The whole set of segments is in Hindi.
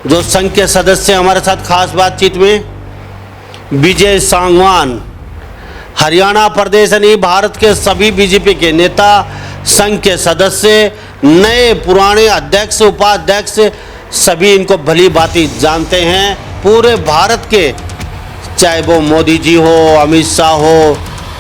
जो संघ के सदस्य हमारे साथ खास बातचीत में विजय सांगवान, हरियाणा प्रदेश यानी भारत के सभी बीजेपी के नेता, संघ के सदस्य, नए पुराने अध्यक्ष उपाध्यक्ष सभी इनको भली भांति जानते हैं। पूरे भारत के, चाहे वो मोदी जी हो, अमित शाह हो,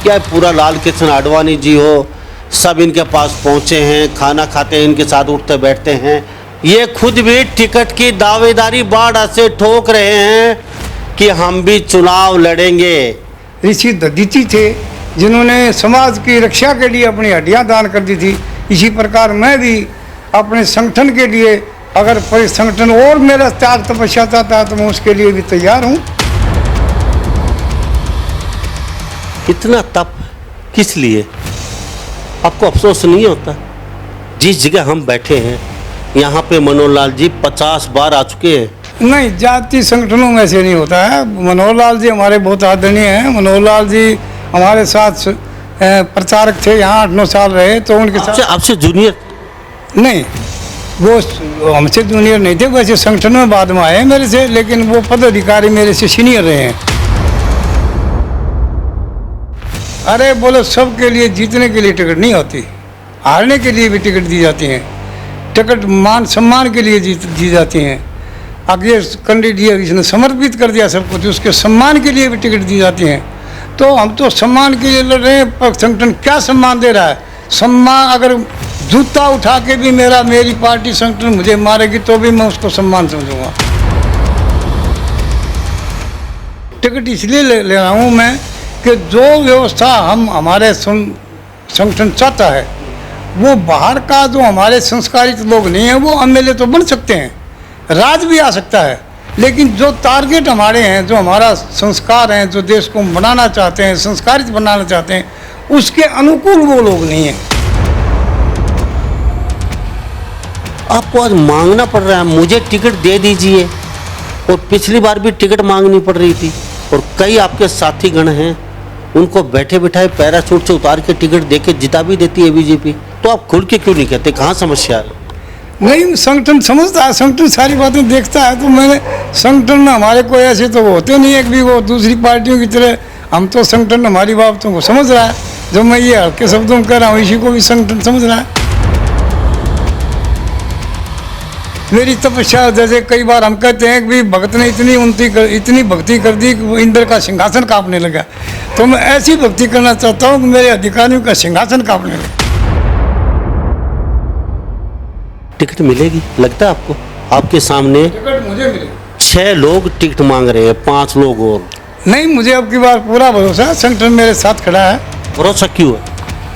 या पूरा लाल कृष्ण आडवाणी जी हो, सब इनके पास पहुंचे हैं, खाना खाते हैं, इनके साथ उठते बैठते हैं। ये खुद भी टिकट की दावेदारी बाढ़ से ठोक रहे हैं कि हम भी चुनाव लड़ेंगे। ऋषि दधीची थे जिन्होंने समाज की रक्षा के लिए अपनी हड्डियां दान कर दी थी। इसी प्रकार मैं भी अपने संगठन के लिए, अगर संगठन और मेरा त्याग तपस्या चाहता है तो मैं उसके लिए भी तैयार हूँ। इतना तप किस लिए? आपको अफसोस नहीं होता? जिस जगह हम बैठे हैं यहाँ पे मनोहर लाल जी 50 बार आ चुके हैं। नहीं, जाति संगठनों में से नहीं होता है। मनोहर लाल जी हमारे बहुत आदरणीय हैं। मनोहर लाल जी हमारे साथ प्रचारक थे, यहाँ 8-9 साल रहे, तो उनके साथ आपसे जूनियर नहीं, वो हमसे जूनियर नहीं थे। वैसे संगठन में बाद में आए मेरे से, लेकिन वो पदाधिकारी मेरे से सीनियर रहे हैं। अरे बोलो, सबके लिए जीतने के लिए टिकट नहीं होती, हारने के लिए भी टिकट दी जाती हैं। टिकट मान सम्मान के लिए दी जाती हैं। आगे कैंडिडेट इसने समर्पित कर दिया सब कुछ, उसके सम्मान के लिए भी टिकट दी जाती हैं। तो हम तो सम्मान के लिए लड़ रहे हैं, पर संगठन क्या सम्मान दे रहा है? सम्मान, अगर जूता उठा के भी मेरी पार्टी संगठन मुझे मारेगी तो भी मैं उसको सम्मान समझूंगा। टिकट इसलिए ले रहा हूँ मैं कि जो व्यवस्था हमारे संगठन चाहता है, वो बाहर का जो हमारे संस्कारित लोग नहीं हैं वो एमएलए तो बन सकते हैं, राज भी आ सकता है, लेकिन जो टारगेट हमारे हैं, जो हमारा संस्कार हैं, जो देश को बनाना चाहते हैं, संस्कारित बनाना चाहते हैं, उसके अनुकूल वो लोग नहीं हैं। आपको आज मांगना पड़ रहा है, मुझे टिकट दे दीजिए, और पिछली बार भी टिकट मांगनी पड़ रही थी, और कई आपके साथीगण हैं उनको बैठे बिठाए पैराशूट से उतार के टिकट देके जिता भी देती है बीजेपी। तो आप खुल के क्यों नहीं कहते? कहाँ समस्या है? नहीं, संगठन समझता है, संगठन सारी बातें देखता है। तो मैंने संगठन में हमारे कोई ऐसे तो होते नहीं है कि वो दूसरी पार्टियों की तरह, हम तो संगठन हमारी बातों को समझ रहा है। जो मैं ये हल्के शब्दों में कह रहा हूँ, इसी को भी संगठन समझ रहा है। मेरी तपस्या, जैसे कई बार हम कहते हैं कि भगत ने इतनी भक्ति कर दी कि इंद्र का सिंहासन कांपने लगा, तो मैं ऐसी भक्ति करना चाहता हूँ कि मेरे अधिकारियों का सिंहासन कांपने लगे। टिकट मिलेगी लगता है आपको? आपके सामने टिकट मुझे मिले। 6 लोग टिकट मांग रहे हैं, 5 लोग और नहीं, मुझे अब की बार पूरा भरोसा है, संगठन मेरे साथ खड़ा है। भरोसा क्यों है?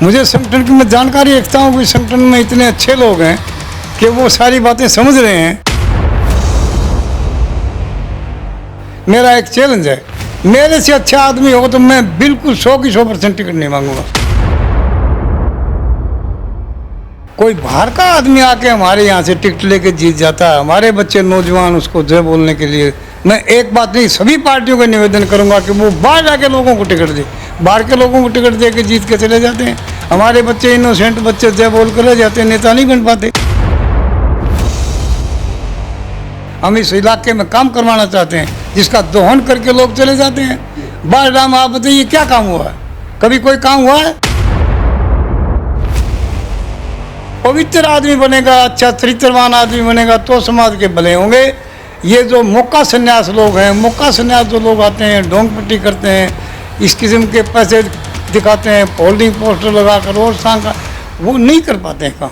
मुझे संगठन की मैं जानकारी रखता हूँ कि संगठन में इतने अच्छे लोग हैं कि वो सारी बातें समझ रहे हैं। मेरा एक चैलेंज है, मेरे से अच्छा आदमी हो तो मैं बिल्कुल 100 की 100% टिकट नहीं मांगूंगा। कोई बाहर का आदमी आके हमारे यहाँ से टिकट लेके जीत जाता है, हमारे बच्चे नौजवान उसको जय बोलने के लिए, मैं एक बात नहीं, सभी पार्टियों को निवेदन करूंगा कि वो बाहर जाके लोगों को टिकट दे। बाहर के लोगों को टिकट दे के जीत के चले जाते हैं, हमारे बच्चे इनोसेंट बच्चे जय बोल कर ले जाते हैं, नेता नहीं बन पाते। हम इस इलाके में काम करवाना चाहते हैं, जिसका दोहन करके लोग चले जाते हैं। बार राम, आप बताइए क्या काम हुआ है? कभी कोई काम हुआ है? पवित्र आदमी बनेगा, अच्छा चरित्रवान आदमी बनेगा तो समाज के भले होंगे। ये जो मौका संन्यास लोग हैं, मौका संन्यास जो लोग आते हैं, ढोंग पट्टी करते हैं, इस किस्म के पैसे दिखाते हैं, होल्डिंग पोस्टर लगाकर और सांग का, वो नहीं कर पाते हैं काम।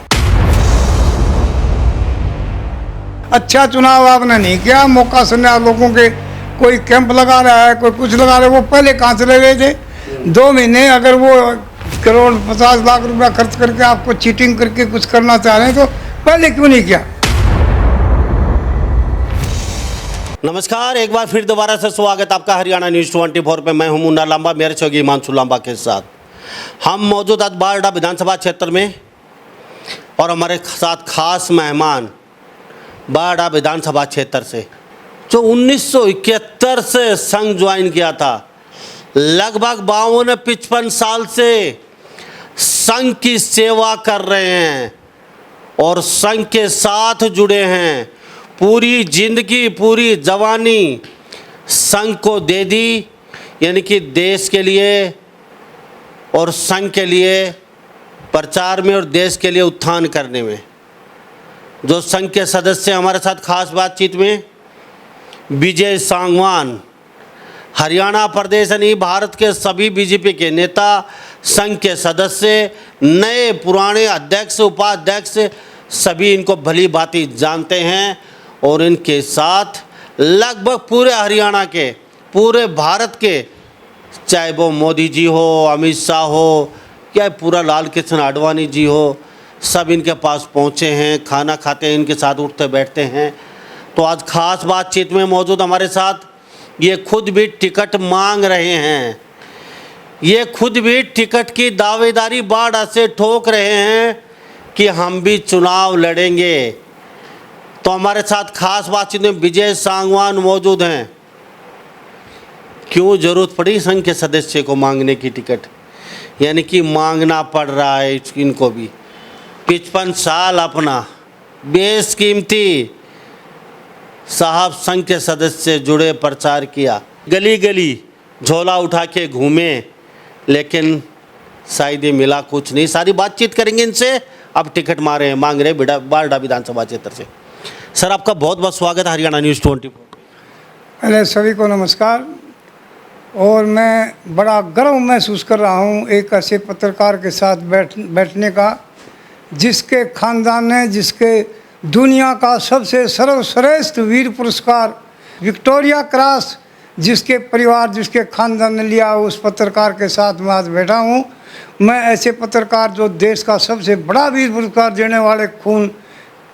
अच्छा चुनाव आपने नहीं किया, मौका संन्यास लोगों के कोई कैंप लगा रहा है, कोई कुछ लगा रहा है, वो पहले कहाँ चले गए थे? 2 महीने अगर वो करोड़ 50 लाख रुपया खर्च करके आपको चीटिंग करके कुछ करना चाह रहे हैं तो पहले क्यों नहीं किया? नमस्कार, एक बार फिर दोबारा से स्वागत आपका हरियाणा न्यूज़ 24 पे। मैं हूं मुन्ना लांबा, मेरे सहयोगी हिमांशु लांबा के साथ। हम मौजूद आज बारडा विधानसभा क्षेत्र में, और हमारे साथ खास मेहमान बारडा विधानसभा क्षेत्र से, जो 1971 से संघ ज्वाइन किया था, लगभग 52-55 साल से संघ की सेवा कर रहे हैं और संघ के साथ जुड़े हैं। पूरी जिंदगी, पूरी जवानी संघ को दे दी, यानी कि देश के लिए और संघ के लिए प्रचार में और देश के लिए उत्थान करने में। जो संघ के सदस्य हमारे साथ खास बातचीत में विजय सांगवान, हरियाणा प्रदेश यानी भारत के सभी बीजेपी के नेता, संघ के सदस्य, नए पुराने अध्यक्ष, उपाध्यक्ष सभी इनको भली भांति जानते हैं और इनके साथ लगभग पूरे हरियाणा के, पूरे भारत के, चाहे वो मोदी जी हो, अमित शाह हो या पूरा लाल कृष्ण आडवाणी जी हो, सब इनके पास पहुँचे हैं, खाना खाते हैं, इनके साथ उठते बैठते हैं। तो आज खास बातचीत में मौजूद हमारे साथ ये खुद भी टिकट मांग रहे हैं, ये खुद भी टिकट की दावेदारी बाढ़ से ठोक रहे हैं कि हम भी चुनाव लड़ेंगे। तो हमारे साथ खास बातचीत में विजय सांगवान मौजूद हैं। क्यों जरूरत पड़ी संघ के सदस्य को मांगने की टिकट, यानी कि मांगना पड़ रहा है इनको भी। 55 साल अपना बेशकीमती साहब संघ के सदस्य जुड़े, प्रचार किया, गली गली झोला उठा के घूमे, लेकिन शायद ये मिला कुछ नहीं। सारी बातचीत करेंगे इनसे। अब टिकट मांग रहे बारडा विधानसभा क्षेत्र से। सर, आपका बहुत बहुत स्वागत है हरियाणा न्यूज़ 24। पहले सभी को नमस्कार। और मैं बड़ा गर्व महसूस कर रहा हूँ एक ऐसे पत्रकार के साथ बैठने का जिसके खानदान ने, जिसके दुनिया का सबसे सर्वश्रेष्ठ वीर पुरस्कार विक्टोरिया क्रॉस जिसके परिवार, जिसके खानदान ने लिया, उस पत्रकार के साथ मैं आज बैठा हूँ। मैं ऐसे पत्रकार जो देश का सबसे बड़ा वीर पुरस्कार देने वाले खून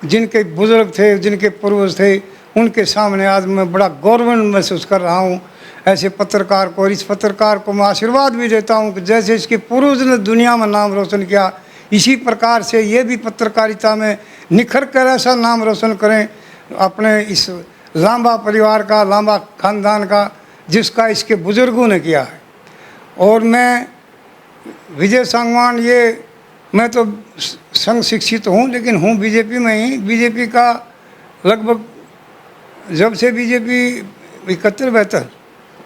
जिनके बुजुर्ग थे, जिनके पूर्वज थे, उनके सामने आज मैं बड़ा गौरव महसूस कर रहा हूँ। ऐसे पत्रकार को और इस पत्रकार को मैं आशीर्वाद भी देता हूँ कि जैसे इसके पूर्वज ने दुनिया में नाम रोशन किया, इसी प्रकार से ये भी पत्रकारिता में निखर कर ऐसा नाम रोशन करें अपने इस लांबा परिवार का, लांबा खानदान का, जिसका इसके बुजुर्गों ने किया है। और मैं विजय सांगवान, ये मैं तो संघ शिक्षित हूँ लेकिन हूँ बीजेपी में ही। बीजेपी का लगभग जब से बीजेपी 71-72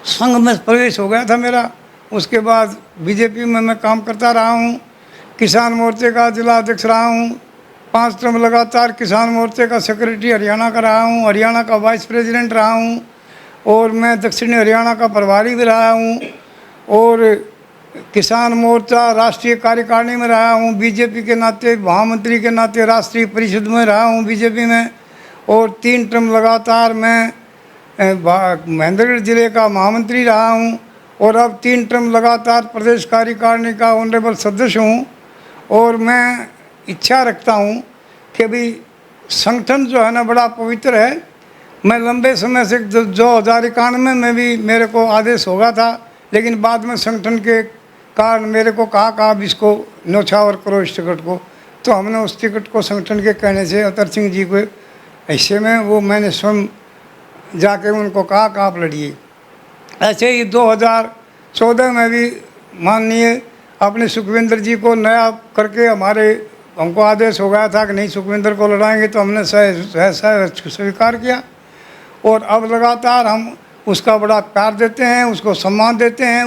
संघ में प्रवेश हो गया था मेरा, उसके बाद बीजेपी में मैं काम करता रहा हूँ। किसान मोर्चे का जिला अध्यक्ष रहा हूँ, 5 टर्म लगातार किसान मोर्चे का सेक्रेटरी हरियाणा का रहा हूँ, हरियाणा का वाइस प्रेसिडेंट रहा हूँ, और मैं दक्षिणी हरियाणा का प्रभारी भी रहा हूँ, और किसान मोर्चा राष्ट्रीय कार्यकारिणी में रहा हूँ, बीजेपी के नाते, महामंत्री के नाते राष्ट्रीय परिषद में रहा हूँ बीजेपी में, और 3 टर्म लगातार मैं महेंद्रगढ़ जिले का महामंत्री रहा हूँ, और अब 3 टर्म लगातार प्रदेश कार्यकारिणी का ऑनरेबल सदस्य हूँ। और मैं इच्छा रखता हूँ कि भाई संगठन जो है ना बड़ा पवित्र है। मैं लंबे समय से 2091 में भी मेरे को आदेश होगा था, लेकिन बाद में संगठन के कारण मेरे को कहा आप इसको न्यौछावर करो इस टिकट को। तो हमने उस टिकट को संगठन के कहने से अतर सिंह जी को ऐसे में वो मैंने स्वयं जाके उनको कहा कि आप लड़िए। ऐसे ही 2014 में भी माननीय अपने सुखविंदर जी को नया करके हमको आदेश हो गया था कि नहीं सुखविंदर को लड़ाएंगे, तो हमने स्वीकार किया। और अब लगातार हम उसका बड़ा प्यार देते हैं, उसको सम्मान देते हैं।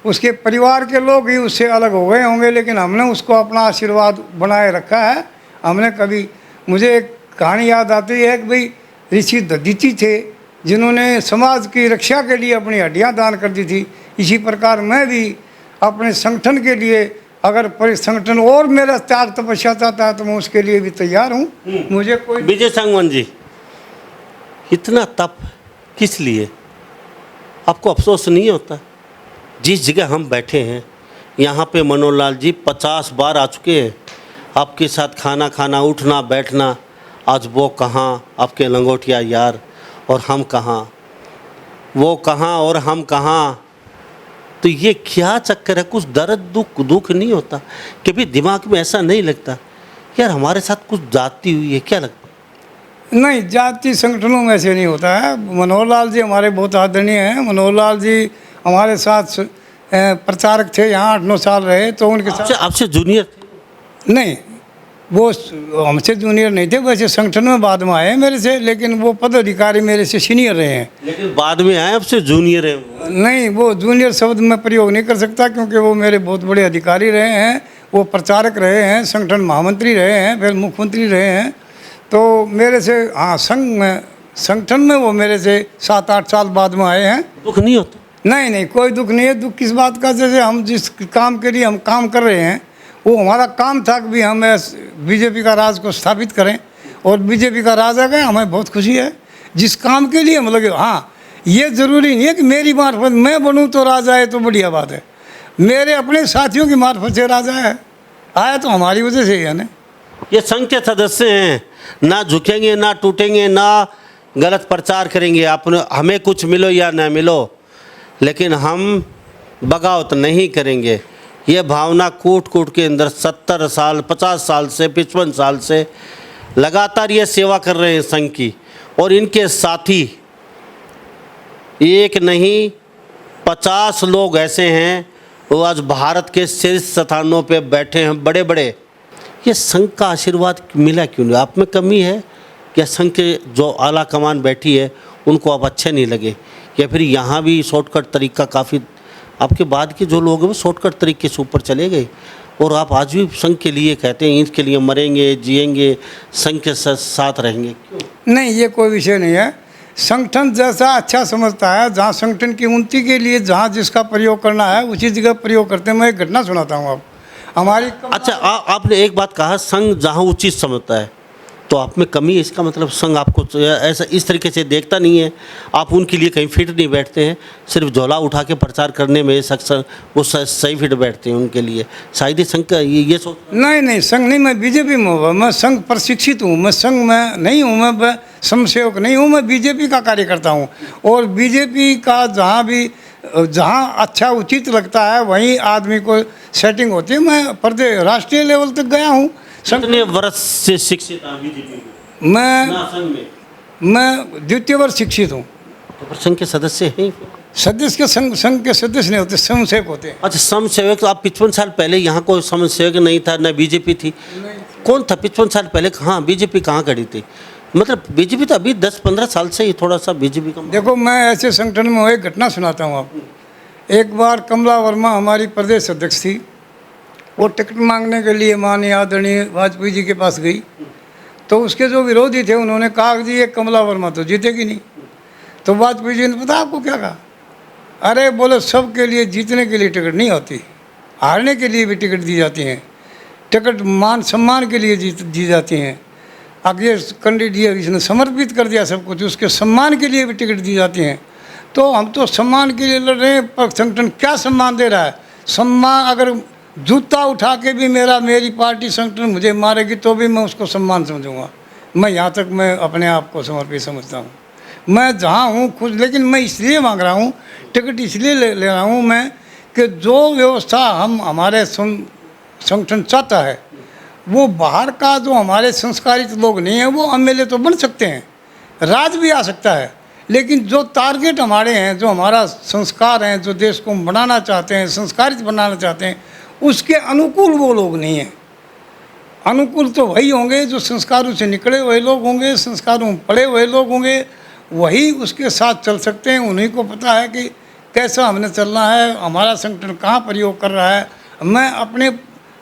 उसके परिवार के लोग ही उससे अलग हो गए होंगे, लेकिन हमने उसको अपना आशीर्वाद बनाए रखा है। हमने कभी, मुझे एक कहानी याद आती है कि भाई ऋषि दधीची थे जिन्होंने समाज की रक्षा के लिए अपनी हड्डियां दान कर दी थी। इसी प्रकार मैं भी अपने संगठन के लिए अगर संगठन और मेरा त्याग तपस्या चाहता है तो मैं उसके लिए भी तैयार हूँ। मुझे कोई विजय सांगवान जी, इतना तप किस लिए? आपको अफसोस नहीं होता? जिस जगह हम बैठे हैं यहाँ पे मनोहर लाल जी 50 बार आ चुके हैं, आपके साथ खाना खाना, उठना बैठना। आज वो कहाँ, आपके लंगोटिया यार, और हम कहाँ, वो कहाँ और हम कहाँ। तो ये क्या चक्कर है? कुछ दर्द दुख नहीं होता? कभी दिमाग में ऐसा नहीं लगता यार हमारे साथ कुछ जाती हुई है? क्या लगता? नहीं, जाति संगठनों में ऐसे नहीं होता है। मनोहर लाल जी हमारे बहुत आदरणीय हैं। मनोहर लाल जी हमारे साथ प्रचारक थे, यहाँ 8-9 साल रहे। तो उनके साथ आपसे जूनियर थे? नहीं, वो हमसे जूनियर नहीं थे, वैसे संगठन में बाद में आए हैं मेरे से, लेकिन वो पदाधिकारी मेरे से सीनियर रहे हैं। लेकिन बाद में आए आपसे जूनियर है वो। नहीं, वो जूनियर शब्द मैं प्रयोग नहीं कर सकता, क्योंकि वो मेरे बहुत बड़े अधिकारी रहे हैं, वो प्रचारक रहे हैं, संगठन महामंत्री रहे हैं, फिर मुख्यमंत्री रहे हैं। तो मेरे से हाँ संगठन में वो मेरे से 7-8 साल बाद में आए हैं। दुख नहीं होता? नहीं नहीं, कोई दुख नहीं है। दुख किस बात का? जैसे हम जिस काम के लिए हम काम कर रहे हैं, वो हमारा काम था कि भी हम बीजेपी का राज को स्थापित करें, और बीजेपी का राज आ गया, हमें बहुत खुशी है। जिस काम के लिए हम लगे, हाँ ये ज़रूरी नहीं है कि मेरी मार्फत मैं बनूं तो राज आए तो बढ़िया बात है। मेरे अपने साथियों की मार्फत से राज आया तो हमारी वजह से ही है ना। ये संघ के सदस्य हैं, ना झुकेंगे ना टूटेंगे ना गलत प्रचार करेंगे। आप हमें कुछ मिलो या ना मिलो, लेकिन हम बगावत नहीं करेंगे। ये भावना कूट कूट के अंदर 70 साल 50 साल से 55 साल से लगातार ये सेवा कर रहे हैं संघ की। और इनके साथी एक नहीं 50 लोग ऐसे हैं वो आज भारत के शीर्ष स्थानों पे बैठे हैं, बड़े बड़े। ये संघ का आशीर्वाद मिला क्यों नहीं? आप में कमी है या संघ के जो आला कमान बैठी है उनको आप अच्छे नहीं लगे, या फिर यहाँ भी शॉर्टकट तरीका काफ़ी आपके बाद के जो लोग हैं वो शॉर्टकट तरीके से ऊपर चले गए, और आप आज भी संघ के लिए कहते हैं इसके लिए मरेंगे जिएंगे, संघ के साथ रहेंगे, क्यों? नहीं, ये कोई विषय नहीं है। संगठन जैसा अच्छा समझता है, जहाँ संगठन की उन्नति के लिए जहाँ जिसका प्रयोग करना है उसी जगह प्रयोग करते हैं। मैं एक घटना सुनाता हूँ आप हमारी। अच्छा, आपने एक बात कहा संघ जहाँ उचित समझता है, तो आप में कमी है। इसका मतलब संघ आपको ऐसा इस तरीके से देखता नहीं है, आप उनके लिए कहीं फिट नहीं बैठते हैं, सिर्फ झोला उठा के प्रचार करने में वो सही फिट बैठते हैं उनके लिए। शायद ही संघ का ये सोच। नहीं, संघ नहीं, मैं बीजेपी में हूँ, मैं संघ प्रशिक्षित हूँ, मैं संघ में नहीं हूँ, मैं समसेवक नहीं हूँ, मैं बीजेपी का कार्यकर्ता हूँ। और बीजेपी का जहाँ अच्छा उचित लगता है वहीं आदमी को सेटिंग होती है। मैं प्रदेश राष्ट्रीय लेवल तक गया हूँ। कितने वर्ष से शिक्षित हैं बीजेपी में? मैं द्वितीय वर्ष शिक्षित हूँ। तो फिर संघ के सदस्य हैं? सदस्य के संघ के सदस्य नहीं होते, समसेवक होते हैं। अच्छा, समसेवक। तो आप 55 साल पहले यहाँ कोई समसेवक नहीं था, न बीजेपी थी? कौन था 55 साल पहले? हाँ, बीजेपी कहाँ खड़ी थी? मतलब बीजेपी तो अभी 10-15 साल से ही थोड़ा सा बीजेपी का। देखो, मैं ऐसे संगठन में एक घटना सुनाता हूँ आपको। एक बार कमला वर्मा हमारी प्रदेश अध्यक्ष थी, वो टिकट मांगने के लिए माननीय आदरणीय वाजपेयी जी के पास गई। तो उसके जो विरोधी थे उन्होंने कहा कि जी ये कमला वर्मा तो जीतेगी नहीं। तो वाजपेयी जी ने पता आपको क्या कहा? अरे बोले, सब के लिए जीतने के लिए टिकट नहीं होती, हारने के लिए भी टिकट दी जाती हैं। टिकट मान सम्मान के लिए दी जाती हैं। आगे कैंडिडेट इसने समर्पित कर दिया सब कुछ, उसके सम्मान के लिए भी टिकट दी जाती हैं। तो हम तो सम्मान के लिए लड़ रहे हैं, पर संगठन क्या सम्मान दे रहा है? सम्मान, अगर जूता उठा के भी मेरी पार्टी संगठन मुझे मारेगी तो भी मैं उसको सम्मान समझूंगा। मैं यहाँ तक मैं अपने आप को समर्पित समझता हूँ। मैं जहाँ हूँ खुश, लेकिन मैं इसलिए मांग रहा हूँ टिकट, इसलिए ले रहा हूँ मैं कि जो व्यवस्था हमारे संगठन चाहता है, वो बाहर का जो हमारे संस्कारित लोग नहीं हैं वो एमएलए तो बन सकते हैं, राज भी आ सकता है, लेकिन जो टारगेट हमारे हैं, जो हमारा संस्कार हैं, जो देश को बनाना चाहते हैं, संस्कारित बनाना चाहते हैं, उसके अनुकूल वो लोग नहीं हैं। अनुकूल तो वही होंगे जो संस्कारों से निकले हुए लोग होंगे, संस्कारों में पड़े हुए लोग होंगे, वही उसके साथ चल सकते हैं। उन्हीं को पता है कि कैसा हमने चलना है, हमारा संगठन कहाँ प्रयोग कर रहा है। मैं अपने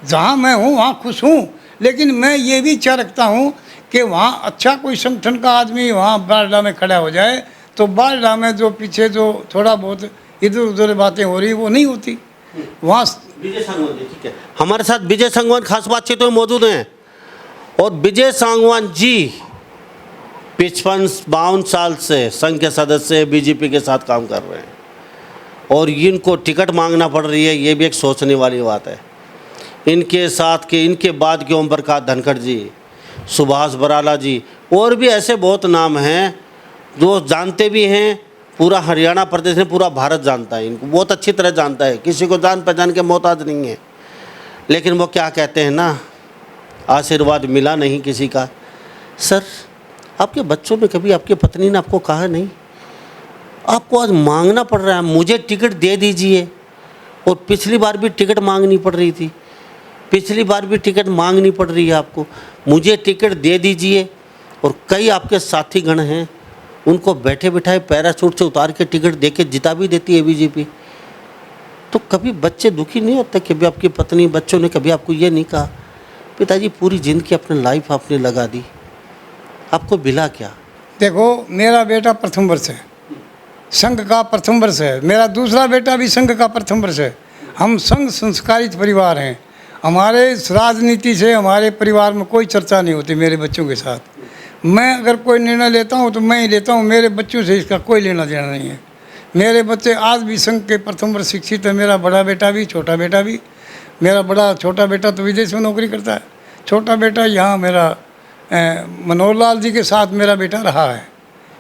जहाँ मैं हूँ वहाँ खुश हूँ, लेकिन मैं ये भी इच्छा रखता हूँ कि वहाँ अच्छा कोई संगठन का आदमी वहाँ बारडा में खड़ा हो जाए, तो बारडा में जो पीछे जो थोड़ा बहुत इधर उधर बातें हो रही वो नहीं होती वहाँ। विजय सांगवान जी, ठीक है, हमारे साथ विजय सांगवान खास बातचीत में मौजूद हैं। और विजय सांगवान जी 55-52 साल से संघ के सदस्य बीजेपी के साथ काम कर रहे हैं, और इनको टिकट मांगना पड़ रही है, ये भी एक सोचने वाली बात है। इनके साथ के इनके बाद के ओम प्रकाश धनखड़ जी, सुभाष बराला जी, और भी ऐसे बहुत नाम हैं जो जानते भी हैं। पूरा हरियाणा प्रदेश में पूरा भारत जानता है इनको, बहुत अच्छी तरह जानता है, किसी को जान पहचान के मोहताज नहीं है। लेकिन वो क्या कहते हैं ना, आशीर्वाद मिला नहीं किसी का। सर, आपके बच्चों में कभी आपकी पत्नी ने आपको कहा नहीं, आपको आज मांगना पड़ रहा है मुझे टिकट दे दीजिए, और पिछली बार भी टिकट मांगनी पड़ रही थी, पिछली बार भी टिकट मांगनी पड़ रही है आपको। मुझे टिकट दे दीजिए, और कई आपके साथीगण हैं उनको बैठे बिठाए पैराशूट से उतार के टिकट दे के जिता भी देती है बीजेपी। तो कभी बच्चे दुखी नहीं होते? कभी आपकी पत्नी, बच्चों ने कभी आपको ये नहीं कहा पिताजी पूरी ज़िंदगी अपनी लाइफ आपने लगा दी, आपको मिला क्या? देखो, मेरा बेटा प्रथम वर्ष है, संघ का प्रथम वर्ष है। मेरा दूसरा बेटा भी संघ का प्रथम वर्ष है। हम संघ संस्कारित परिवार हैं। हमारे राजनीति से हमारे परिवार में कोई चर्चा नहीं होती मेरे बच्चों के साथ। मैं अगर कोई निर्णय लेता हूँ तो मैं ही लेता हूँ, मेरे बच्चों से इसका कोई लेना देना नहीं है। मेरे बच्चे आज भी संघ के प्रथम वर्ष शिक्षित है। मेरा बड़ा बेटा भी, छोटा बेटा भी। मेरा छोटा बेटा तो विदेश में नौकरी करता है, छोटा बेटा यहाँ मेरा मनोहर लाल जी के साथ मेरा बेटा रहा है।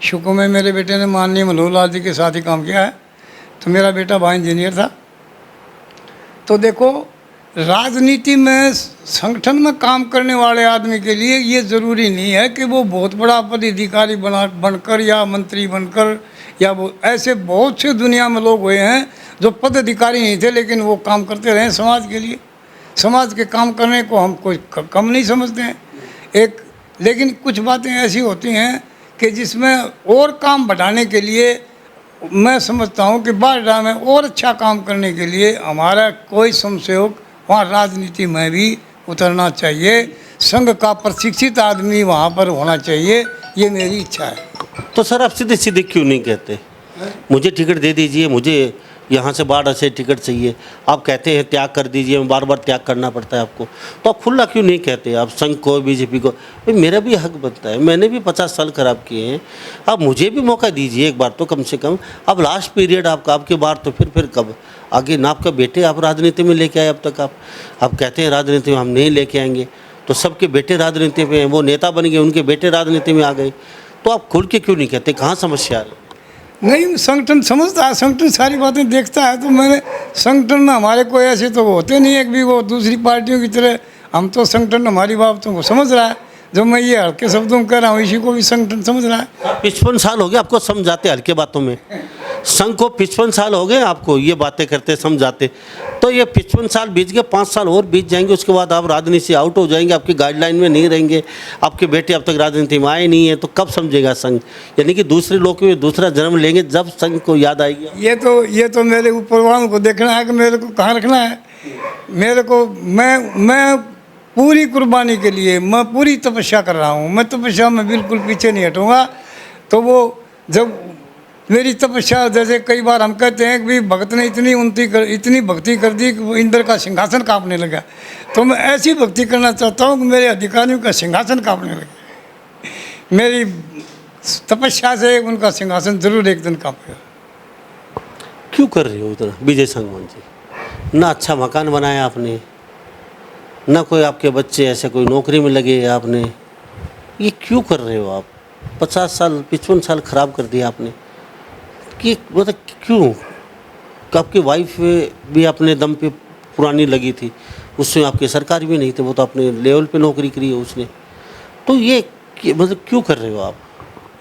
शुक्र में मेरे बेटे ने माननीय मनोहर लाल जी के साथ ही काम किया है। तो मेरा बेटा वहाँ इंजीनियर था। तो देखो, राजनीति में, संगठन में काम करने वाले आदमी के लिए ये ज़रूरी नहीं है कि वो बहुत बड़ा पदाधिकारी बनकर या मंत्री बनकर, या वो ऐसे बहुत से दुनिया में लोग हुए हैं जो पदाधिकारी नहीं थे लेकिन वो काम करते रहे समाज के लिए। समाज के काम करने को हम कोई कम नहीं समझते हैं। लेकिन कुछ बातें ऐसी होती हैं कि जिसमें और काम बढ़ाने के लिए मैं समझता हूँ कि बारडा में और अच्छा काम करने के लिए हमारा कोई समसहयोग वहाँ राजनीति में भी उतरना चाहिए। संघ का प्रशिक्षित आदमी वहाँ पर होना चाहिए, ये मेरी इच्छा है। तो सर आप सीधे सीधे क्यों नहीं कहते मुझे टिकट दे दीजिए, मुझे यहाँ से बाढ़ से टिकट चाहिए? आप कहते हैं त्याग कर दीजिए, बार बार त्याग करना पड़ता है आपको, तो आप खुला क्यों नहीं कहते? आप संघ को, बीजेपी को, भाई मेरा भी हक बनता है, मैंने भी 50 साल खराब किए हैं, आप मुझे भी मौका दीजिए एक बार तो कम से कम। अब लास्ट पीरियड आपका, आपकी बार तो फिर कब आगे ना? आपका बेटे आप राजनीति में लेके आए, अब तक आप कहते हैं राजनीति में हम नहीं लेके आएंगे, तो सबके बेटे राजनीति में हैं, वो नेता बन गए, उनके बेटे राजनीति में आ गए, तो आप खुल के क्यों नहीं कहते? कहाँ समस्या है? नहीं, संगठन समझता है, संगठन सारी बातें देखता है। तो मैंने संगठन में हमारे कोई ऐसे तो होते नहीं है कि भी वो दूसरी पार्टियों की तरह। हम तो संगठन हमारी बातों को समझ रहा है। जो मैं ये हल्के शब्दों में कह रहा हूँ इसी को भी संगठन समझ रहा है। 55 साल हो गए आपको समझाते हल्के बातों में, संघ को 55 साल हो गए आपको ये बातें करते समझाते। तो ये 55 साल बीत गए, 5 साल और बीत जाएंगे, उसके बाद आप राजनीति से आउट हो जाएंगे, आपकी गाइडलाइन में नहीं रहेंगे, आपके बेटे अब तक राजनीति में आए नहीं है, तो कब समझेगा संघ? यानी कि दूसरे लोग में दूसरा जन्म लेंगे जब संघ को याद आएगी। ये तो मेरे ऊपर वालों को देखना है कि मेरे को कहाँ रखना है। मेरे को मैं पूरी कुर्बानी के लिए मैं पूरी तपस्या कर रहा हूँ। मैं तपस्या में बिल्कुल पीछे नहीं हटूँगा। तो वो जब मेरी तपस्या, जैसे कई बार हम कहते हैं कि भाई भगत ने इतनी भक्ति कर दी कि वो इंद्र का सिंहासन कांपने लगा, तो मैं ऐसी भक्ति करना चाहता हूँ कि मेरे अधिकारियों का सिंहासन कांपने लगे। मेरी तपस्या से उनका सिंहासन जरूर एक दिन कांपेगा। क्यों कर रहे हो इतना विजय सांगवान जी? ना अच्छा मकान बनाया आपने, ना कोई आपके बच्चे ऐसे कोई नौकरी में लगे है आपने, ये क्यों कर रहे हो आप? 50 साल 55 साल खराब कर दिया आपने, कि मतलब क्यों? आपकी वाइफ भी अपने दम पे पुरानी लगी थी, उसमें आपके सरकार भी नहीं थे, वो तो अपने लेवल पे नौकरी करी है उसने, तो ये मतलब क्यों कर रहे हो आप?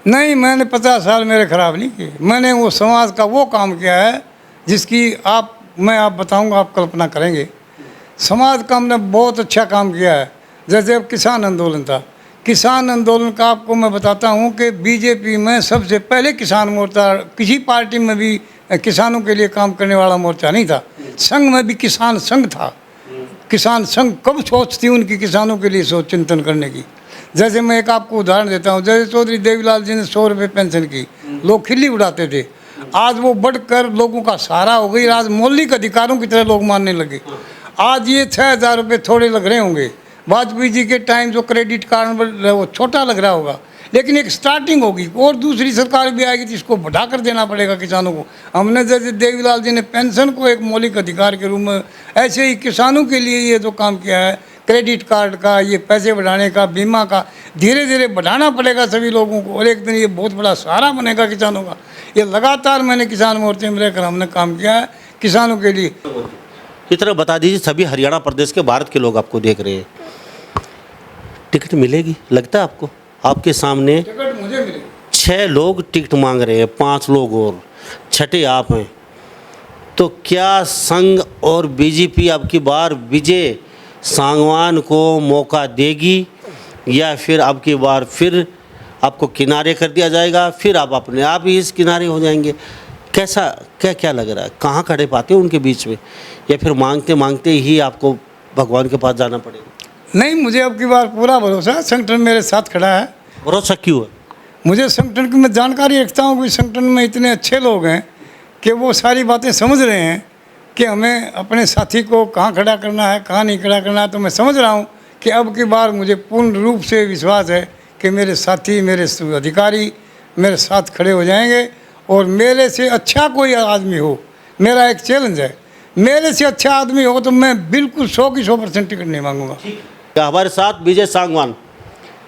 नहीं, मैंने 50 साल मेरे खराब नहीं किए। मैंने वो समाज का वो काम किया है जिसकी मैं बताऊंगा, आप कल्पना करेंगे। समाज का हमने बहुत अच्छा काम किया है। जैसे अब किसान आंदोलन था, किसान आंदोलन का आपको मैं बताता हूँ कि बीजेपी में सबसे पहले किसान मोर्चा, किसी पार्टी में भी किसानों के लिए काम करने वाला मोर्चा नहीं था। संघ में भी किसान संघ था। किसान संघ कब सोच थी उनकी किसानों के लिए सोच चिंतन करने की। जैसे मैं एक आपको उदाहरण देता हूँ, जैसे चौधरी देवीलाल जी ने 100 रुपये पेंशन की, लोग खिल्ली उड़ाते थे। आज वो बढ़कर लोगों का सहारा हो गई। आज मौलिक अधिकारों की तरह लोग मानने लगे। आज ये 6000 रुपये थोड़े लग रहे होंगे, वाजपेयी जी के टाइम जो क्रेडिट कार्ड वो छोटा लग रहा होगा, लेकिन एक स्टार्टिंग होगी और दूसरी सरकार भी आएगी तो इसको बढ़ा कर देना पड़ेगा किसानों को। हमने जैसे देवीलाल जी ने पेंशन को एक मौलिक अधिकार के रूप में, ऐसे ही किसानों के लिए ये जो काम किया है, क्रेडिट कार्ड का, ये पैसे बढ़ाने का, बीमा का, धीरे धीरे बढ़ाना पड़ेगा सभी लोगों को, और एक दिन ये बहुत बड़ा सहारा बनेगा किसानों का। ये लगातार मैंने किसान मोर्चे में रहकर हमने काम किया है किसानों के लिए। इस तरह बता दीजिए, सभी हरियाणा प्रदेश के भारत के लोग आपको देख रहे हैं, टिकट मिलेगी लगता है आपको? आपके सामने टिकट मुझे मिलेगी। 6 लोग टिकट मांग रहे हैं, 5 लोग और, छठे आप हैं, तो क्या संघ और बीजेपी आपकी बार विजय सांगवान को मौका देगी या फिर अब की बार फिर आपको किनारे कर दिया जाएगा, फिर आप अपने आप ही इस किनारे हो जाएंगे? कैसा क्या लग रहा है? कहाँ खड़े पाते हो उनके बीच में, या फिर मांगते मांगते ही आपको भगवान के पास जाना पड़ेगा? नहीं, मुझे अब की बार पूरा भरोसा है, संगठन मेरे साथ खड़ा है। भरोसा क्यों है? मुझे संगठन की मैं जानकारी रखता हूँ कि संगठन में इतने अच्छे लोग हैं कि वो सारी बातें समझ रहे हैं कि हमें अपने साथी को कहाँ खड़ा करना है, कहाँ नहीं खड़ा करना है। तो मैं समझ रहा हूँ कि अब की बार मुझे पूर्ण रूप से विश्वास है कि मेरे साथी, मेरे अधिकारी मेरे साथ खड़े हो जाएंगे और मेरे से अच्छा कोई आदमी हो। मेरा एक चैलेंज है, मेरे से अच्छा आदमी हो तो मैं बिल्कुल 100 की 100% टिकट नहीं मांगूंगा। हमारे साथ विजय सांगवान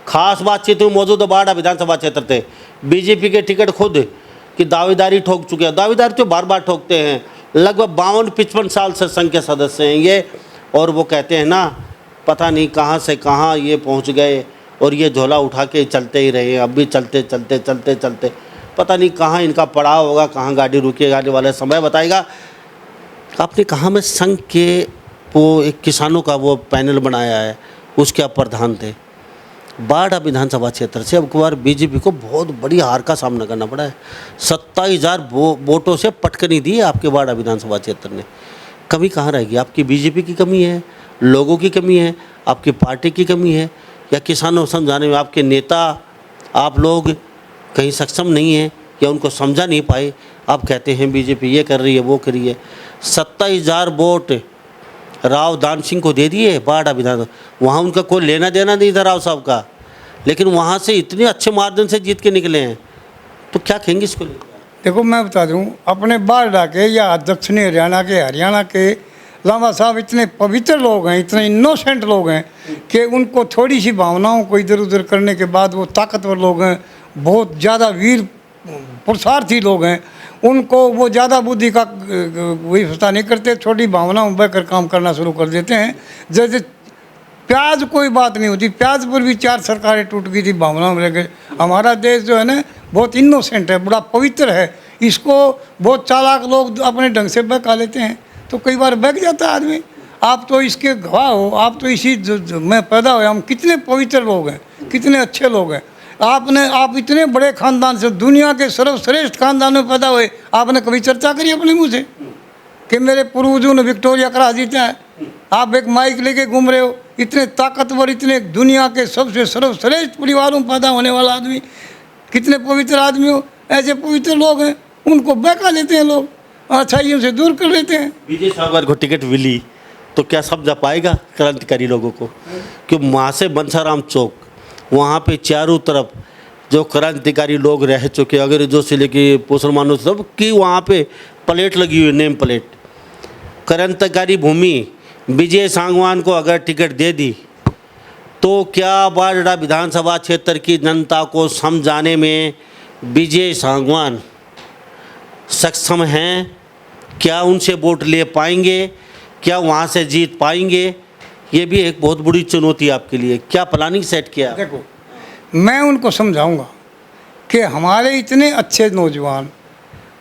खास बातचीत में मौजूद है। बाड़ा विधानसभा क्षेत्र से बीजेपी के टिकट खुद की दावेदारी ठोक चुके हैं। दावेदारी तो बार बार ठोकते हैं। लगभग 52-55 साल से संघ के सदस्य हैं ये, और वो कहते हैं ना, पता नहीं कहाँ से कहाँ ये पहुँच गए और ये झोला उठा के चलते ही रहे। अब भी चलते चलते चलते चलते पता नहीं कहाँ इनका पड़ाव होगा, कहाँ गाड़ी रुकेगा, आने वाला समय बताएगा। आपने कहा मैं संघ के वो एक किसानों का वो पैनल बनाया है, उसके आप प्रधान थे। बाड़ा विधानसभा क्षेत्र से अब की बार बीजेपी को बहुत बड़ी हार का सामना करना पड़ा है। 27,000 वोटों से पटकनी दी है आपके बाड़ा विधानसभा क्षेत्र ने। कमी कहाँ रहेगी? आपकी बीजेपी की कमी है, लोगों की कमी है, आपकी पार्टी की कमी है, या किसानों को समझाने में आपके नेता, आप लोग कहीं सक्षम नहीं हैं या उनको समझा नहीं पाए? आप कहते हैं बीजेपी ये कर रही है, वो कर रही है। 27,000 वोट राव दान सिंह को दे दिए बाड़ा विधान, वहाँ उनका कोई लेना देना नहीं था राव साहब का, लेकिन वहाँ से इतने अच्छे मार्जिन से जीत के निकले हैं। तो क्या कहेंगे इसको लेकर? देखो, मैं बता दूं, अपने बाड़ा के या दक्षिणी हरियाणा के लामा साहब इतने पवित्र लोग हैं, इतने इनोसेंट लोग हैं कि उनको थोड़ी सी भावनाओं को इधर उधर करने के बाद वो ताकतवर लोग हैं, बहुत ज़्यादा वीर पुरुषार्थी लोग हैं। उनको वो ज़्यादा बुद्धि का विफलता नहीं करते, छोटी भावनाओं में बहकर काम करना शुरू कर देते हैं। जैसे प्याज कोई बात नहीं होती, प्याज पर भी 4 सरकारें टूट गई थी भावनाओं में रह। हमारा देश जो है ना बहुत इनोसेंट है, बड़ा पवित्र है। इसको बहुत चालाक लोग अपने ढंग से बहका लेते हैं, तो कई बार बहक जाता है आदमी। आप तो इसके गवाह हो, आप तो इसी में पैदा हुए। हम कितने पवित्र लोग हैं, कितने अच्छे लोग हैं। आप इतने बड़े खानदान से, दुनिया के सर्वश्रेष्ठ खानदान में पैदा हुए, आपने कभी चर्चा करी अपने मुँह से कि मेरे पूर्वजों ने विक्टोरिया क्रॉस जीता है? आप एक माइक लेके घूम रहे हो। इतने ताकतवर, इतने दुनिया के सबसे सर्वश्रेष्ठ परिवारों में पैदा होने वाला आदमी, कितने पवित्र आदमी हो। ऐसे पवित्र लोग हैं, उनको बहका लेते हैं लोग, अच्छाइयों से दूर कर लेते हैं। विजय सांगवान को टिकट मिली तो क्या समझा पाएगा क्रांतिकारी लोगों को कि वहाँ से बंसाराम चौक, वहाँ पे चारों तरफ जो क्रांतिकारी लोग रह चुके, अगर जो से लेके मुसलमानों सब की वहाँ पे प्लेट लगी हुई, नेम प्लेट, क्रांतिकारी भूमि। विजय सांगवान को अगर टिकट दे दी तो क्या बाड़ा विधानसभा क्षेत्र की जनता को समझाने में विजय सांगवान सक्षम हैं? क्या उनसे वोट ले पाएंगे? क्या वहाँ से जीत पाएंगे? ये भी एक बहुत बड़ी चुनौती आपके लिए। क्या प्लानिंग सेट किया? देखो, मैं उनको समझाऊंगा कि हमारे इतने अच्छे नौजवान,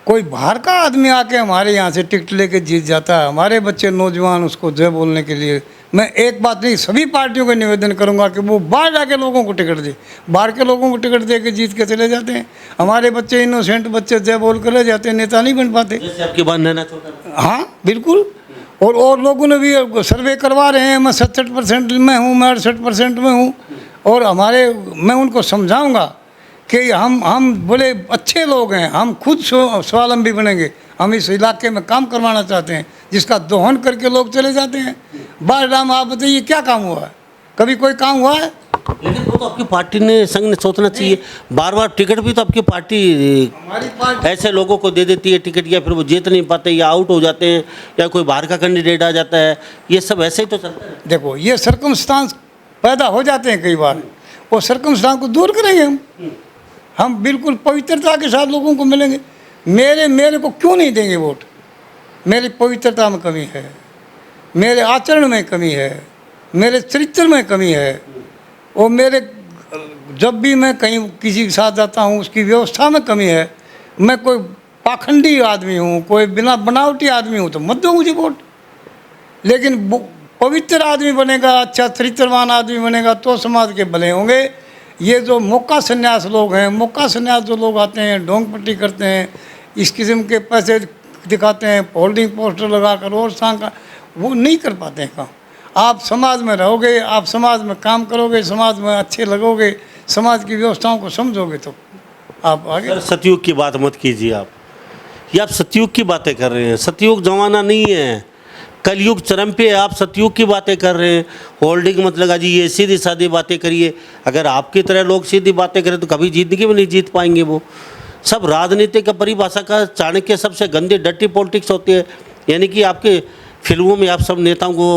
कोई बाहर का आदमी आके हमारे यहाँ से टिकट लेके जीत जाता है, हमारे बच्चे नौजवान उसको जय बोलने के लिए। मैं एक बात नहीं, सभी पार्टियों को निवेदन करूंगा कि वो बाहर जाके लोगों को टिकट दे। बाहर के लोगों को टिकट दे के जीत के चले जाते हैं, हमारे बच्चे इनोसेंट बच्चे जय बोल कर ले जाते हैं, नेता नहीं बन पाते। जैसे आपकी बात नैना चौधरी। हाँ बिल्कुल। और लोगों ने भी सर्वे करवा रहे हैं, मैं 67% में हूँ, मैं 68% में हूँ। और मैं उनको समझाऊंगा कि हम बोले अच्छे लोग हैं, हम खुद स्वावलंबी बनेंगे। हम इस इलाके में काम करवाना चाहते हैं, जिसका दोहन करके लोग चले जाते हैं। बाड़ा में आप बताइए क्या काम हुआ है? कभी कोई काम हुआ है? लेकिन वो तो आपकी पार्टी ने, संघ ने सोचना चाहिए। बार बार टिकट भी तो आपकी पार्टी हमारी पार्टी ऐसे लोगों को दे देती है टिकट, या फिर वो जीत नहीं पाते या आउट हो जाते हैं, या कोई बाहर का कैंडिडेट आ जाता है। ये सब ऐसे ही तो चलता है। देखो, ये सर्कमस्टांस पैदा हो जाते हैं कई बार, वो सर्कमस्टांस को दूर करेंगे हम बिल्कुल पवित्रता के साथ लोगों को मिलेंगे। मेरे को क्यों नहीं देंगे वोट? मेरी पवित्रता में कमी है, मेरे आचरण में कमी है, मेरे चरित्र में कमी है, और मेरे जब भी मैं कहीं किसी के साथ जाता हूँ उसकी व्यवस्था में कमी है। मैं कोई पाखंडी आदमी हूँ, कोई बिना बनावटी आदमी हूँ तो मत दो मुझे वोट। लेकिन पवित्र आदमी बनेगा, अच्छा चरित्रवान आदमी बनेगा तो समाज के भले होंगे। ये जो मौका संन्यास लोग हैं, मौका संन्यास जो लोग आते हैं, ढोंग पट्टी करते हैं, इस किस्म के पैसे दिखाते हैं, होल्डिंग पोस्टर लगाकर और सांग का, वो नहीं कर पाते हैं काम। आप समाज में रहोगे, आप समाज में काम करोगे, समाज में अच्छे लगोगे, समाज की व्यवस्थाओं को समझोगे तो आप आगे। सर, सतयुग की बात मत कीजिए आप, ये आप सतयुग की बातें कर रहे हैं। सतयुग जमाना नहीं है, कलयुग चरम पे है, आप सतयुग की बातें कर रहे हैं। होल्डिंग मत लगा जी, ये सीधी सादी बातें करिए। अगर आपकी तरह लोग सीधी बातें करें तो कभी जिंदगी में नहीं जीत पाएंगे। वो सब राजनीति का परिभाषा का चाणक्य सबसे गंदी डर्टी पॉलिटिक्स होती है। यानी कि आपके फिल्मों में आप सब नेताओं को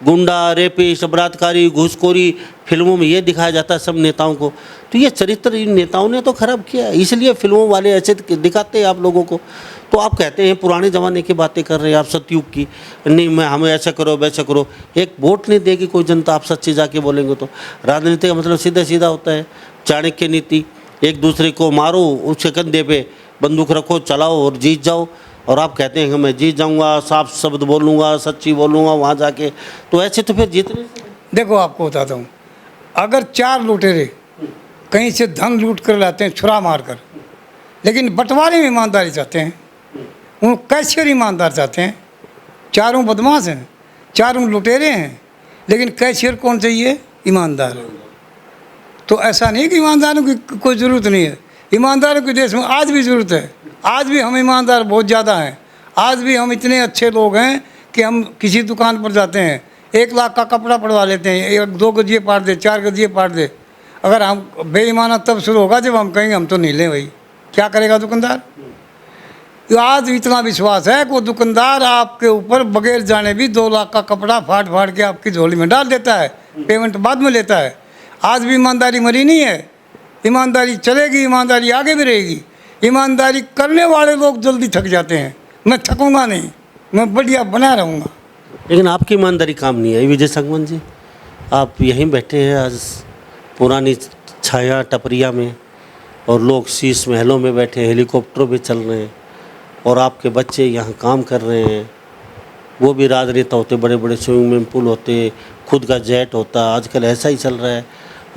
गुंडा, रेपिस्ट, बलात्कारी, घूसखोरी फिल्मों में ये दिखाया जाता है सब नेताओं को। तो ये चरित्र इन नेताओं ने तो खराब किया है, इसलिए फिल्मों वाले ऐसे दिखाते हैं आप लोगों को। तो आप कहते हैं पुराने ज़माने की बातें कर रहे हैं आप, सतयुग की नहीं, मैं हमें ऐसा करो वैसा करो। एक वोट नहीं देगी कोई जनता आप सच्ची जाके बोलेंगे तो। राजनीति का मतलब सीधा सीधा होता है, चाणक्य नीति, एक दूसरे को मारो, उसके कंधे पे बंदूक रखो, चलाओ और जीत जाओ। और आप कहते हैं कि मैं जीत जाऊंगा, साफ शब्द बोलूँगा, सच्ची बोलूँगा वहाँ जाके, तो ऐसे तो फिर जीतने। देखो आपको बताता हूँ, अगर 4 लुटेरे कहीं से धन लूट कर लाते हैं छुरा मार कर, लेकिन बंटवारे में ईमानदारी चाहते हैं, वो कैशियर ईमानदार चाहते हैं। चारों बदमाश हैं, चारों लुटेरे हैं, लेकिन कैशियर कौन चाहिए? ईमानदार। तो ऐसा नहीं कि ईमानदारों की कोई ज़रूरत नहीं है, ईमानदारों के देश में आज भी ज़रूरत है। आज भी हम ईमानदार बहुत ज़्यादा हैं, आज भी हम इतने अच्छे लोग हैं कि हम किसी दुकान पर जाते हैं, 1 लाख का कपड़ा पड़वा लेते हैं, 1-2 गजिए पाट दे, 4 गजिए पाट दे। अगर हम बेईमाना तब शुरू होगा जब हम कहेंगे हम तो नहीं लें भाई, क्या करेगा दुकानदार? आज इतना विश्वास है कि वो दुकानदार आपके ऊपर बगैर जाने भी 2 लाख का कपड़ा फाड़ फाड़ के आपकी झोली में डाल देता है, पेमेंट बाद में लेता है। आज भी ईमानदारी मरी नहीं है, ईमानदारी चलेगी, ईमानदारी आगे भी रहेगी। ईमानदारी करने वाले लोग जल्दी थक जाते हैं, मैं थकूंगा नहीं, मैं बढ़िया बना रहूँगा। लेकिन आपकी ईमानदारी काम नहीं है विजय सांगवान जी। आप यहीं बैठे हैं आज पुरानी छाया टपरिया में, और लोग शीश महलों में बैठे, हेलीकॉप्टरों पे चल रहे हैं, और आपके बच्चे यहाँ काम कर रहे हैं। वो भी राजनेता होते, बड़े बड़े स्विमिंग पूल होते, खुद का जेट होता, आजकल ऐसा ही चल रहा है।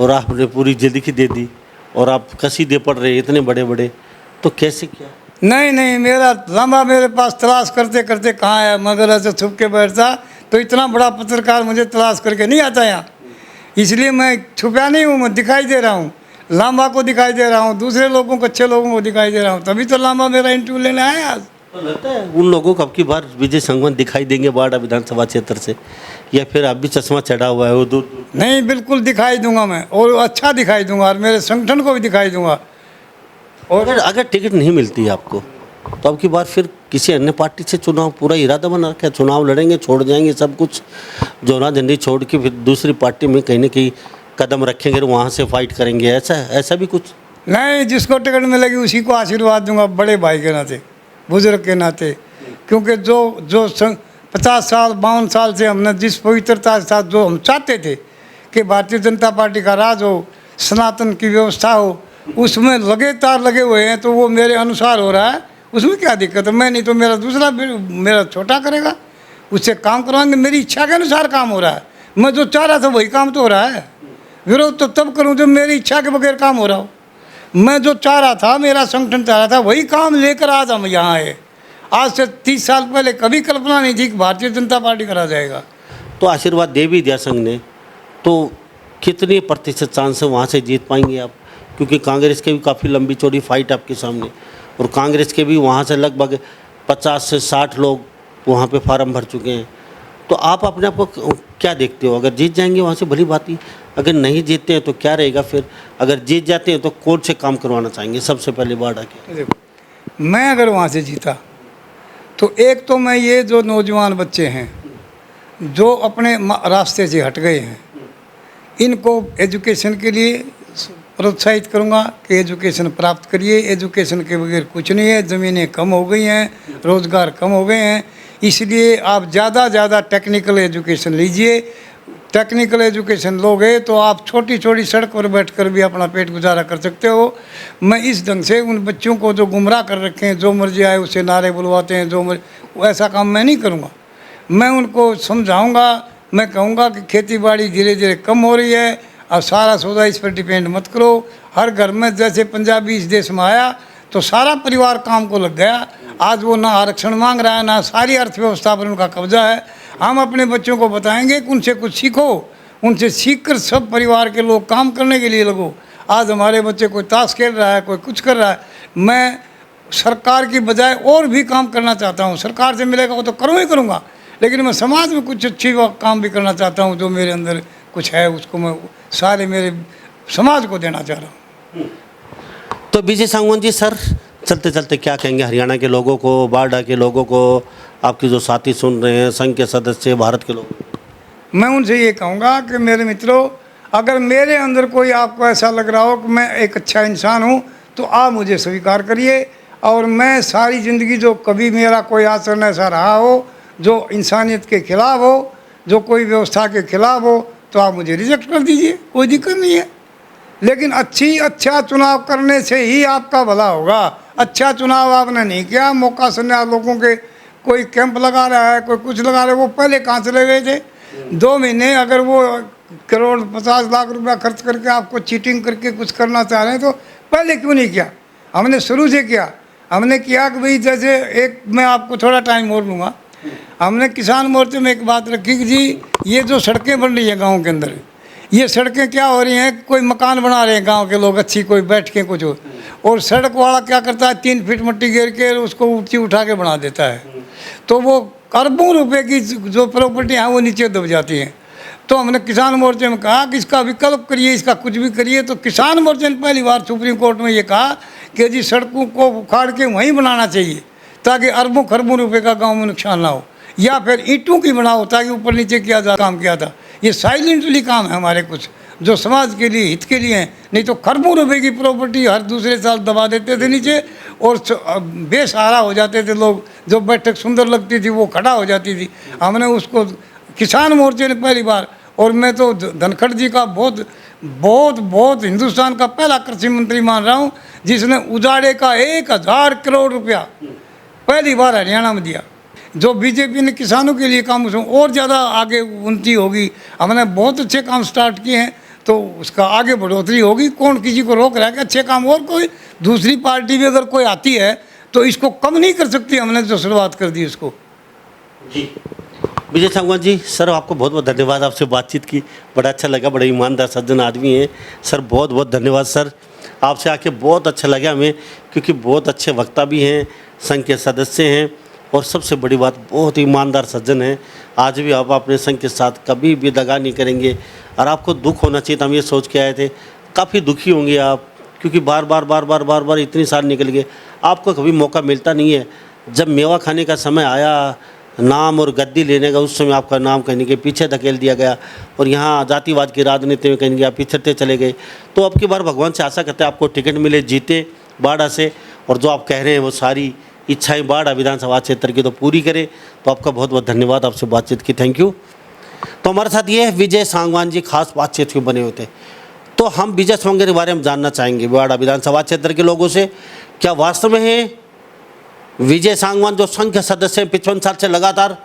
और आपने पूरी ज़िंदगी दे दी और आप कसीदे पढ़ रहे इतने बड़े बड़े, तो कैसे क्या? नहीं, मेरा लंबा मेरे पास तलाश करते करते कहाँ है, मगर ऐसे छुप के बैठता तो इतना बड़ा पत्रकार मुझे तलाश करके नहीं आता यहाँ। इसलिए मैं छुपा नहीं हूँ, मैं दिखाई दे रहा हूँ, लांबा को दिखाई दे रहा हूँ, दूसरे लोगों को, अच्छे लोगों को दिखाई दे रहा हूँ, तभी तो लांबा मेरा इंटरव्यू लेने आया आज। तो लगता है उन लोगों को अब की बार विजय सांगवान दिखाई देंगे बाड़ा विधानसभा क्षेत्र से, या फिर अब भी चश्मा चढ़ा हुआ है वो दूर? नहीं, बिल्कुल दिखाई दूंगा मैं, और अच्छा दिखाई दूंगा, और मेरे संगठन को भी दिखाई दूंगा। और अगर टिकट नहीं मिलती आपको तो अब की बार फिर किसी अन्य पार्टी से चुनाव, पूरा इरादा बना रखा है, चुनाव लड़ेंगे, छोड़ जाएंगे सब कुछ, जोना झंडी छोड़ के फिर दूसरी पार्टी में कहीं ना कहीं कदम रखेंगे, वहाँ से फाइट करेंगे, ऐसा भी कुछ? नहीं, जिसको टिकट मिलेगी उसी को आशीर्वाद दूंगा, बड़े भाई के नाते, बुजुर्ग के नाते। क्योंकि जो 50 साल 52 साल से हमने जिस पवित्रता के साथ जो हम चाहते थे कि भारतीय जनता पार्टी का राज हो, सनातन की व्यवस्था हो, उसमें लगातार लगे हुए हैं, तो वो मेरे अनुसार हो रहा है, उसमें क्या दिक्कत है? मैं नहीं तो मेरा दूसरा मेरा छोटा करेगा, उससे काम करवाएंगे, मेरी इच्छा के अनुसार काम हो रहा है। मैं जो चाह रहा था वही काम तो हो रहा है, विरोध तो तब करूँ जब मेरी इच्छा के बगैर काम हो रहा हो। मैं जो चाह रहा था, मेरा संगठन चाह रहा था, वही काम लेकर आज हम यहाँ आए। आज से 30 साल पहले कभी कल्पना नहीं थी कि भारतीय जनता पार्टी करा जाएगा। तो आशीर्वाद दे भी दिया संघ ने, तो कितनी प्रतिशत चांस है वहाँ से जीत पाएंगे आप? क्योंकि कांग्रेस के भी काफ़ी लंबी चौड़ी फाइट आपके सामने, और कांग्रेस के भी वहाँ से लगभग 50 से 60 लोग वहाँ पे फार्म भर चुके हैं। तो आप अपने आप को क्या देखते हो? अगर जीत जाएंगे वहाँ से भली बात ही, अगर नहीं जीतते हैं तो क्या रहेगा फिर? अगर जीत जाते हैं तो कौन से काम करवाना चाहेंगे सबसे पहले बाढ़ आके? देखो, मैं अगर वहाँ से जीता तो एक तो मैं ये जो नौजवान बच्चे हैं जो अपने रास्ते से हट गए हैं, इनको एजुकेशन के लिए प्रोत्साहित करूँगा कि एजुकेशन प्राप्त करिए। एजुकेशन के बगैर कुछ नहीं है, ज़मीनें कम हो गई हैं, रोज़गार कम हो गए हैं, इसलिए आप ज़्यादा टेक्निकल एजुकेशन लीजिए। टेक्निकल एजुकेशन लोगे तो आप छोटी छोटी सड़क पर बैठकर भी अपना पेट गुजारा कर सकते हो। मैं इस ढंग से उन बच्चों को जो गुमराह कर रखे हैं, जो मर्जी आए उसे नारे बुलवाते हैं, ऐसा काम मैं नहीं करूँगा। मैं उनको समझाऊँगा मैं कहूँगा कि खेती बाड़ी धीरे धीरे कम हो रही है और सारा सौदा इस पर डिपेंड मत करो। हर घर में जैसे पंजाबी इस देश में आया तो सारा परिवार काम को लग गया। आज वो ना आरक्षण मांग रहा है, ना सारी अर्थव्यवस्था पर उनका कब्जा है। हम अपने बच्चों को बताएंगे कि उनसे कुछ सीखो, उनसे सीखकर सब परिवार के लोग काम करने के लिए लगो। आज हमारे बच्चे कोई ताश खेल रहा है, कोई कुछ कर रहा है। मैं सरकार की बजाय और भी काम करना चाहता हूँ। सरकार से मिलेगा वो तो करूँ ही करूँगा, लेकिन मैं समाज में कुछ अच्छी काम भी करना चाहता हूँ। जो मेरे अंदर कुछ है उसको मैं सारे मेरे समाज को देना चाह रहा हूँ। तो विजय सांगवान जी, सर चलते चलते क्या कहेंगे हरियाणा के लोगों को, बारडा के लोगों को, आपके जो साथी सुन रहे हैं, संघ के सदस्य, भारत के लोग? मैं उनसे ये कहूँगा कि मेरे मित्रों, अगर मेरे अंदर कोई आपको ऐसा लग रहा हो कि मैं एक अच्छा इंसान हूँ तो आप मुझे स्वीकार करिए। और मैं सारी ज़िंदगी जो कभी मेरा कोई आचरण ऐसा रहा हो जो इंसानियत के खिलाफ हो, जो कोई व्यवस्था के खिलाफ हो, तो आप मुझे रिजेक्ट कर दीजिए, कोई दिक्कत नहीं है। लेकिन अच्छा चुनाव करने से ही आपका भला होगा। अच्छा चुनाव आपने नहीं किया, मौका संन्यास लोगों के कोई कैंप लगा रहा है, कोई कुछ लगा रहा है। वो पहले कहाँ चले गए थे? 2 महीने अगर वो करोड़ 50 लाख रुपया खर्च करके आपको चीटिंग करके कुछ करना चाह रहे हैं तो पहले क्यों नहीं किया? हमने शुरू से किया। हमने किया कि भाई जैसे एक, मैं आपको थोड़ा टाइम और लूँगा। हमने किसान मोर्चे में एक बात रखी कि जी ये जो सड़कें बन रही हैं गाँव के अंदर, ये सड़कें क्या हो रही हैं, कोई मकान बना रहे हैं गांव के लोग अच्छी, कोई बैठ के कुछ हो, और सड़क वाला क्या करता है 3 फीट मिट्टी घेर के उसको ऊंची उठा के बना देता है। तो वो अरबों रुपए की जो प्रॉपर्टी है वो नीचे दब जाती हैं। तो हमने किसान मोर्चे में कहा कि इसका विकल्प करिए, इसका कुछ भी करिए। तो किसान मोर्चे ने पहली बार सुप्रीम कोर्ट में ये कहा कि जी सड़कों को उखाड़ के वहीं बनाना चाहिए ताकि अरबों खरबों रुपए का गाँव में नुकसान ना हो, या फिर ईंटों की बनाओ ताकि ऊपर नीचे किया जा काम किया था। ये साइलेंटली काम है हमारे कुछ जो समाज के लिए, हित के लिए हैं। नहीं तो खरबों रुपए की प्रॉपर्टी हर दूसरे साल दबा देते थे नीचे और बेसहारा हो जाते थे लोग। जो बैठक सुंदर लगती थी वो खड़ा हो जाती थी। हमने उसको किसान मोर्चे ने पहली बार, और मैं तो धनखड़ जी का बहुत बहुत बहुत हिंदुस्तान का पहला कृषि मंत्री मान रहा हूँ जिसने उजाड़े का 1000 करोड़ रुपया पहली बार हरियाणा में दिया। जो बीजेपी ने किसानों के लिए काम, उसमें और ज़्यादा आगे उन्नति होगी। हमने बहुत अच्छे काम स्टार्ट किए हैं तो उसका आगे बढ़ोतरी होगी। कौन किसी को रोक रहा है कि अच्छे काम, और कोई दूसरी पार्टी भी अगर कोई आती है तो इसको कम नहीं कर सकती। हमने जो शुरुआत कर दी उसको। जी विजय सांगवान जी, सर आपको बहुत बहुत धन्यवाद। आपसे बातचीत की बड़ा अच्छा लगा, बड़े ईमानदार सज्जन आदमी हैं सर। बहुत बहुत धन्यवाद सर, आपसे आके बहुत अच्छा लगा हमें, क्योंकि बहुत अच्छे वक्ता भी हैं, संघ के सदस्य हैं, और सबसे बड़ी बात बहुत ईमानदार सज्जन हैं। आज भी आप अपने संघ के साथ कभी भी दगा नहीं करेंगे। और आपको दुख होना चाहिए था, हम ये सोच के आए थे। काफ़ी दुखी होंगे आप, क्योंकि बार बार इतनी साल निकल गए, आपको कभी मौका मिलता नहीं है। जब मेवा खाने का समय आया, नाम और गद्दी लेने का, उस समय आपका नाम कहीं के पीछे धकेल दिया गया और यहाँ जातिवाद की राजनीति में कहीं आप पिछड़ते चले गए। तो अब की बार भगवान से आशा करते हैं आपको टिकट मिले, जीते बाड़ा से, और जो आप कह रहे हैं वो सारी इच्छाएं बाड़ा विधानसभा क्षेत्र की तो पूरी करें। तो आपका बहुत बहुत धन्यवाद, आपसे बातचीत की, थैंक यू। तो हमारे साथ ये विजय सांगवान जी खास बातचीत क्यों बने होते। तो हम विजय सांगवान के बारे में जानना चाहेंगे बाड़ा विधानसभा क्षेत्र के लोगों से, क्या वास्तव में है विजय सांगवान जो संघ के सदस्य हैं 55 साल से लगातार,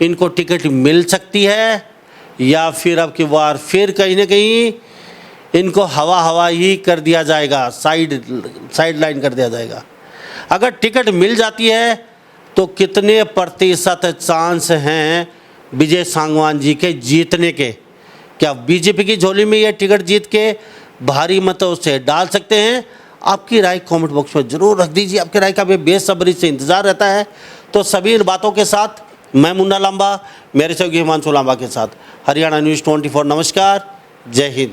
इनको टिकट मिल सकती है, या फिर अब की बार फिर कहीं ना कहीं इनको हवा ही कर दिया जाएगा, साइड लाइन कर दिया जाएगा। अगर टिकट मिल जाती है तो कितने प्रतिशत चांस हैं विजय सांगवान जी के जीतने के? क्या बीजेपी की झोली में ये टिकट जीत के भारी मतों से डाल सकते हैं? आपकी राय कमेंट बॉक्स में जरूर रख दीजिए। आपकी राय का भी बेसब्री से इंतजार रहता है। तो सभी इन बातों के साथ मैं मुन्ना लांबा, मेरे सहयोगी हिमांशु लांबा के साथ हरियाणा न्यूज़ 24, नमस्कार, जय हिंद।